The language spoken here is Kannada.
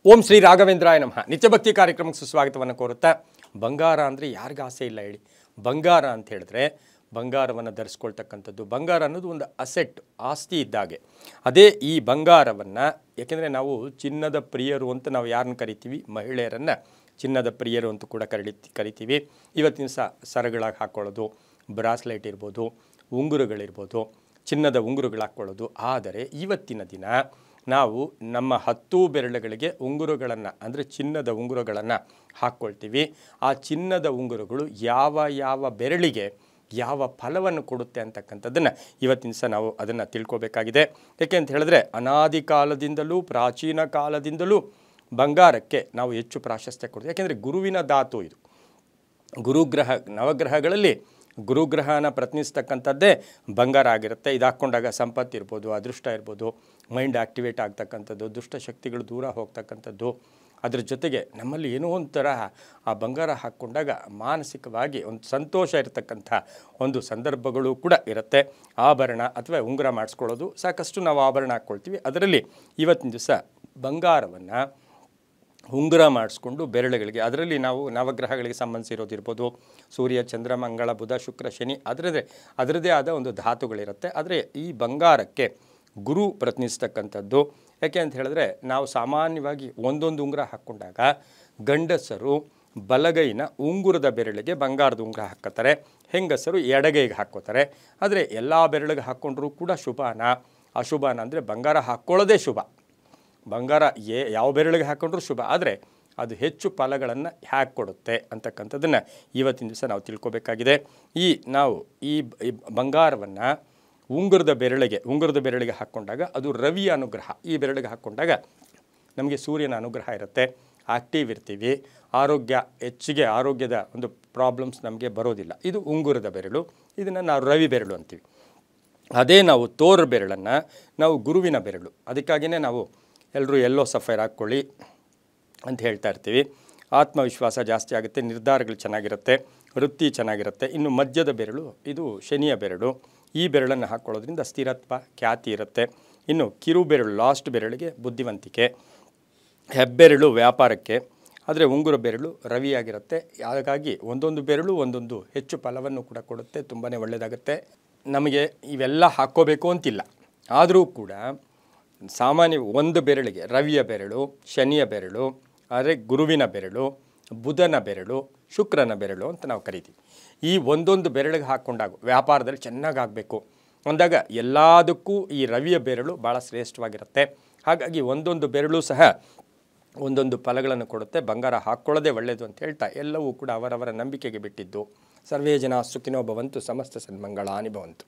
ಓಂ ಶ್ರೀ ರಾಘವೇಂದ್ರಾಯ ನಮಃ. ನಿತ್ಯಭಕ್ತಿ ಕಾರ್ಯಕ್ರಮಕ್ಕೆ ಸುಸ್ವಾಗತವನ್ನು ಕೋರುತ್ತಾ, ಬಂಗಾರ ಅಂದರೆ ಯಾರಿಗೂ ಆಸೆ ಇಲ್ಲ ಹೇಳಿ. ಬಂಗಾರ ಅಂತ ಹೇಳಿದ್ರೆ ಬಂಗಾರವನ್ನು ಧರಿಸ್ಕೊಳ್ತಕ್ಕಂಥದ್ದು. ಬಂಗಾರ ಅನ್ನೋದು ಒಂದು ಅಸೆಟ್, ಆಸ್ತಿ ಇದ್ದಾಗೆ. ಅದೇ ಈ ಬಂಗಾರವನ್ನು, ಯಾಕೆಂದರೆ ನಾವು ಚಿನ್ನದ ಪ್ರಿಯರು ಅಂತ ನಾವು ಯಾರನ್ನು ಕರಿತೀವಿ, ಮಹಿಳೆಯರನ್ನು ಚಿನ್ನದ ಪ್ರಿಯರು ಅಂತ ಕೂಡ ಕರಿತೀವಿ. ಇವತ್ತಿನ ಸರಗಳಾಗಿ ಹಾಕ್ಕೊಳ್ಳೋದು, ಬ್ರಾಸ್ಲೆಟ್ ಇರ್ಬೋದು, ಉಂಗುರಗಳಿರ್ಬೋದು, ಚಿನ್ನದ ಉಂಗುರಗಳು ಹಾಕ್ಕೊಳ್ಳೋದು. ಆದರೆ ಇವತ್ತಿನ ದಿನ ನಾವು ನಮ್ಮ 10 ಬೆರಳುಗಳಿಗೆ ಉಂಗುರಗಳನ್ನು, ಅಂದರೆ ಚಿನ್ನದ ಉಂಗುರಗಳನ್ನು ಹಾಕ್ಕೊಳ್ತೀವಿ. ಆ ಚಿನ್ನದ ಉಂಗುರಗಳು ಯಾವ ಬೆರಳಿಗೆ ಯಾವ ಫಲವನ್ನು ಕೊಡುತ್ತೆ ಅಂತಕ್ಕಂಥದ್ದನ್ನು ಇವತ್ತಿನ ಸಹ ನಾವು ಅದನ್ನು ತಿಳ್ಕೊಬೇಕಾಗಿದೆ. ಯಾಕೆ ಅಂತ ಹೇಳಿದ್ರೆ, ಅನಾದಿ ಕಾಲದಿಂದಲೂ, ಪ್ರಾಚೀನ ಕಾಲದಿಂದಲೂ ಬಂಗಾರಕ್ಕೆ ನಾವು ಹೆಚ್ಚು ಪ್ರಾಶಸ್ತ್ಯ ಕೊಡ್ತೀವಿ. ಯಾಕೆಂದರೆ ಗುರುವಿನ ಧಾತು ಇದು. ನವಗ್ರಹಗಳಲ್ಲಿ ಗುರುಗ್ರಹನ ಪ್ರತಿನಿಸ್ತಕ್ಕಂಥದ್ದೇ ಬಂಗಾರ ಆಗಿರುತ್ತೆ. ಇದು ಹಾಕ್ಕೊಂಡಾಗ ಸಂಪತ್ತು ಇರ್ಬೋದು, ಅದೃಷ್ಟ ಇರ್ಬೋದು, ಮೈಂಡ್ ಆ್ಯಕ್ಟಿವೇಟ್ ಆಗ್ತಕ್ಕಂಥದ್ದು, ದುಷ್ಟಶಕ್ತಿಗಳು ದೂರ ಹೋಗ್ತಕ್ಕಂಥದ್ದು. ಅದ್ರ ಜೊತೆಗೆ ನಮ್ಮಲ್ಲಿ ಏನೋ ಒಂಥರ ಆ ಬಂಗಾರ ಹಾಕ್ಕೊಂಡಾಗ ಮಾನಸಿಕವಾಗಿ ಒಂದು ಸಂತೋಷ ಇರತಕ್ಕಂಥ ಒಂದು ಸಂದರ್ಭಗಳು ಕೂಡ ಇರುತ್ತೆ. ಆಭರಣ ಅಥವಾ ಉಂಗುರ ಮಾಡಿಸ್ಕೊಳ್ಳೋದು ಸಾಕಷ್ಟು ನಾವು ಆಭರಣ ಹಾಕ್ಕೊಳ್ತೀವಿ. ಅದರಲ್ಲಿ ಇವತ್ತಿನ ದಿವಸ ಬಂಗಾರವನ್ನು ಉಂಗುರ ಮಾಡಿಸ್ಕೊಂಡು ಬೆರಳುಗಳಿಗೆ, ಅದರಲ್ಲಿ ನಾವು ನವಗ್ರಹಗಳಿಗೆ ಸಂಬಂಧಿಸಿರೋದಿರ್ಬೋದು, ಸೂರ್ಯ, ಚಂದ್ರ, ಮಂಗಳ, ಬುಧ, ಶುಕ್ರ, ಶನಿ, ಅದರದ್ದೇ ಆದ ಒಂದು ಧಾತುಗಳಿರುತ್ತೆ. ಆದರೆ ಈ ಬಂಗಾರಕ್ಕೆ ಗುರು ಪ್ರತಿನಿಸ್ತಕ್ಕಂಥದ್ದು. ಯಾಕೆ ಅಂತ ಹೇಳಿದ್ರೆ, ನಾವು ಸಾಮಾನ್ಯವಾಗಿ ಒಂದೊಂದು ಉಂಗುರ ಹಾಕ್ಕೊಂಡಾಗ ಗಂಡಸರು ಬಲಗೈನ ಉಂಗುರದ ಬೆರಳಿಗೆ ಬಂಗಾರದ ಉಂಗುರ ಹಾಕ್ಕೋತಾರೆ, ಹೆಂಗಸರು ಎಡಗೈಗೆ ಹಾಕ್ಕೋತಾರೆ. ಆದರೆ ಎಲ್ಲ ಬೆರಳಿಗೆ ಹಾಕ್ಕೊಂಡ್ರೂ ಕೂಡ ಶುಭನ ಅಶುಭನ ಅಂದರೆ ಬಂಗಾರ ಹಾಕ್ಕೊಳ್ಳೋದೇ ಶುಭ. ಬಂಗಾರ ಯಾವ ಬೆರಳಿಗೆ ಹಾಕ್ಕೊಂಡ್ರೂ ಶುಭ, ಆದರೆ ಅದು ಹೆಚ್ಚು ಫಲಗಳನ್ನು ಹ್ಯಾಕ್ ಕೊಡುತ್ತೆ ಅಂತಕ್ಕಂಥದ್ದನ್ನು ಇವತ್ತಿನ ದಿವಸ ನಾವು ತಿಳ್ಕೊಬೇಕಾಗಿದೆ. ನಾವು ಈ ಬಂಗಾರವನ್ನು ಉಂಗುರದ ಬೆರಳಿಗೆ ಹಾಕ್ಕೊಂಡಾಗ ಅದು ರವಿಯ ಅನುಗ್ರಹ. ಈ ಬೆರಳಿಗೆ ಹಾಕ್ಕೊಂಡಾಗ ನಮಗೆ ಸೂರ್ಯನ ಅನುಗ್ರಹ ಇರುತ್ತೆ, ಆ್ಯಕ್ಟಿವ್ ಇರ್ತೀವಿ, ಹೆಚ್ಚಿಗೆ ಆರೋಗ್ಯದ ಒಂದು ಪ್ರಾಬ್ಲಮ್ಸ್ ನಮಗೆ ಬರೋದಿಲ್ಲ. ಇದು ಉಂಗುರದ ಬೆರಳು, ಇದನ್ನು ನಾವು ರವಿ ಬೆರಳು ಅಂತೀವಿ. ಅದೇ ನಾವು ತೋರು ಬೆರಳನ್ನು ನಾವು ಗುರುವಿನ ಬೆರಳು. ಅದಕ್ಕಾಗಿಯೇ ನಾವು ಎಲ್ಲರೂ ಎಲ್ಲೋ ಸಫೈರ್ ಹಾಕ್ಕೊಳ್ಳಿ ಅಂತ ಹೇಳ್ತಾ ಇರ್ತೀವಿ. ಆತ್ಮವಿಶ್ವಾಸ ಜಾಸ್ತಿ ಆಗುತ್ತೆ, ನಿರ್ಧಾರಗಳು ಚೆನ್ನಾಗಿರುತ್ತೆ, ವೃತ್ತಿ ಚೆನ್ನಾಗಿರುತ್ತೆ. ಇನ್ನು ಮಧ್ಯದ ಬೆರಳು, ಇದು ಶನಿಯ ಬೆರಳು. ಈ ಬೆರಳನ್ನು ಹಾಕ್ಕೊಳ್ಳೋದ್ರಿಂದ ಸ್ಥಿರತ್ವ, ಖ್ಯಾತಿ ಇರುತ್ತೆ. ಇನ್ನು ಕಿರು ಬೆರಳು, ಲಾಸ್ಟ್ ಬೆರಳಿಗೆ ಬುದ್ಧಿವಂತಿಕೆ. ಹೆಬ್ಬೆರಳು ವ್ಯಾಪಾರಕ್ಕೆ, ಆದರೆ ಉಂಗುರ ಬೆರಳು ರವಿಯಾಗಿರುತ್ತೆ. ಹಾಗಾಗಿ ಒಂದೊಂದು ಬೆರಳು ಒಂದೊಂದು ಹೆಚ್ಚು ಫಲವನ್ನು ಕೂಡ ಕೊಡುತ್ತೆ, ತುಂಬಾ ಒಳ್ಳೆಯದಾಗುತ್ತೆ. ನಮಗೆ ಇವೆಲ್ಲ ಹಾಕ್ಕೋಬೇಕು ಅಂತಿಲ್ಲ, ಆದರೂ ಕೂಡ ಸಾಮಾನ್ಯ ಒಂದು ಬೆರಳಿಗೆ ರವಿಯ ಬೆರಳು, ಶನಿಯ ಬೆರಳು, ಆದರೆ ಗುರುವಿನ ಬೆರಳು, ಬುಧನ ಬೆರಳು, ಶುಕ್ರನ ಬೆರಳು ಅಂತ ನಾವು ಕರಿತೀವಿ. ಈ ಒಂದೊಂದು ಬೆರಳಿಗೆ ಹಾಕ್ಕೊಂಡಾಗ ವ್ಯಾಪಾರದಲ್ಲಿ ಚೆನ್ನಾಗಾಗಬೇಕು ಅಂದಾಗ ಎಲ್ಲದಕ್ಕೂ ಈ ರವಿಯ ಬೆರಳು ಭಾಳ ಶ್ರೇಷ್ಠವಾಗಿರುತ್ತೆ. ಹಾಗಾಗಿ ಒಂದೊಂದು ಬೆರಳು ಸಹ ಒಂದೊಂದು ಫಲಗಳನ್ನು ಕೊಡುತ್ತೆ. ಬಂಗಾರ ಹಾಕ್ಕೊಳ್ಳೋದೇ ಒಳ್ಳೆಯದು ಅಂತ ಹೇಳ್ತಾ, ಎಲ್ಲವೂ ಕೂಡ ಅವರವರ ನಂಬಿಕೆಗೆ ಬಿಟ್ಟಿದ್ದು. ಸರ್ವೇ ಜನ ಸುಖಿನೋ ಭವಂತು, ಸಮಸ್ತ ಸನ್ಮಂಗಳಾನಿ ಭವಂತು.